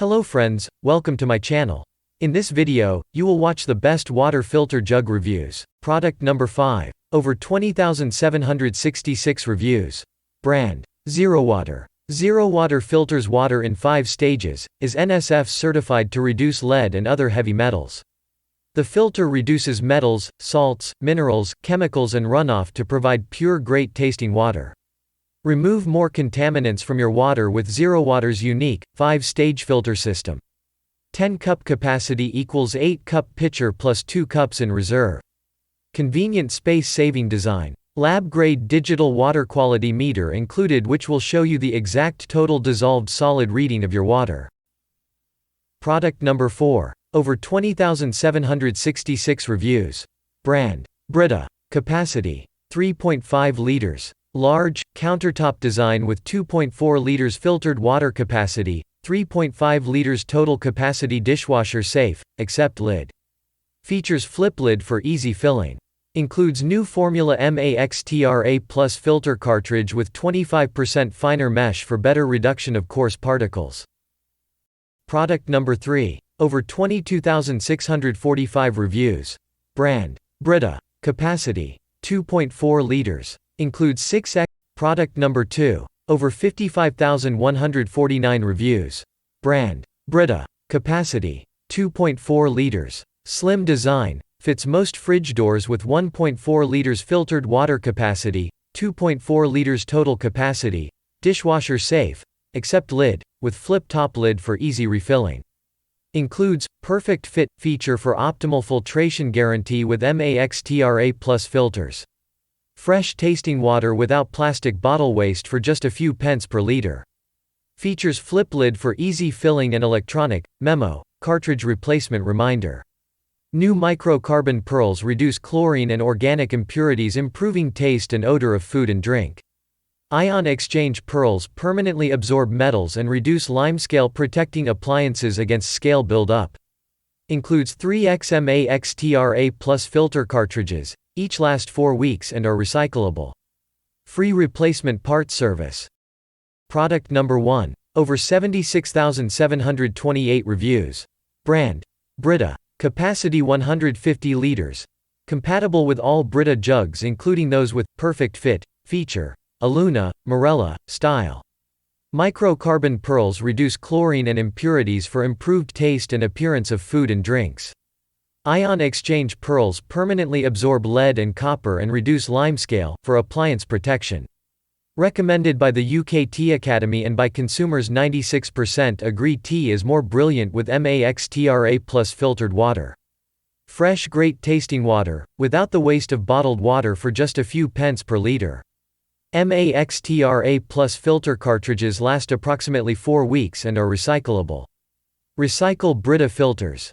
Hello friends, welcome to my channel. In this video, you will watch the best water filter jug reviews. Product number 5. Over 20,766 reviews. Brand: ZeroWater. ZeroWater filters water in 5 stages, is NSF certified to reduce lead and other heavy metals. The filter reduces metals, salts, minerals, chemicals and runoff to provide pure, great-tasting water. Remove more contaminants from your water with ZeroWater's unique, 5-stage filter system. 10-cup capacity equals 8-cup pitcher plus 2 cups in reserve. Convenient space-saving design. Lab-grade digital water quality meter included which will show you the exact total dissolved solid reading of your water. Product number 4. Over 20,766 reviews. Brand: BRITA. Capacity: 3.5 liters. Large, countertop design with 2.4 liters filtered water capacity, 3.5 liters total capacity. Dishwasher safe, except lid. Features flip lid for easy filling. Includes new formula MAXTRA Plus filter cartridge with 25% finer mesh for better reduction of coarse particles. Product number 3. Over 22,645 reviews. Brand: BRITA. Capacity: 2.4 liters. Includes 6x. Product number 2. Over 55,149 reviews. Brand: BRITA. Capacity: 2.4 liters. Slim design, fits most fridge doors with 1.4 liters filtered water capacity, 2.4 liters total capacity. Dishwasher safe, except lid, with flip-top lid for easy refilling. Includes perfect fit feature for optimal filtration guarantee with MAXTRA Plus filters. Fresh tasting water without plastic bottle waste for just a few pence per liter. Features flip lid for easy filling and electronic memo cartridge replacement reminder. New microcarbon pearls reduce chlorine and organic impurities, improving taste and odor of food and drink. Ion exchange pearls permanently absorb metals and reduce limescale, protecting appliances against scale buildup. Includes 3x MAXTRA Plus filter cartridges, each last 4 weeks and are recyclable. Free replacement parts service. Product number 1. Over 76,728 reviews. Brand: BRITA. Capacity: 150 liters. Compatible with all BRITA jugs including those with perfect fit feature. BRITA Marella style. Microcarbon pearls reduce chlorine and impurities for improved taste and appearance of food and drinks. Ion exchange pearls permanently absorb lead and copper and reduce limescale, for appliance protection. Recommended by the UK Tea Academy and by consumers. 96% agree tea is more brilliant with MAXTRA Plus filtered water. Fresh, great tasting water, without the waste of bottled water for just a few pence per liter. MAXTRA Plus filter cartridges last approximately 4 weeks and are recyclable. Recycle BRITA filters.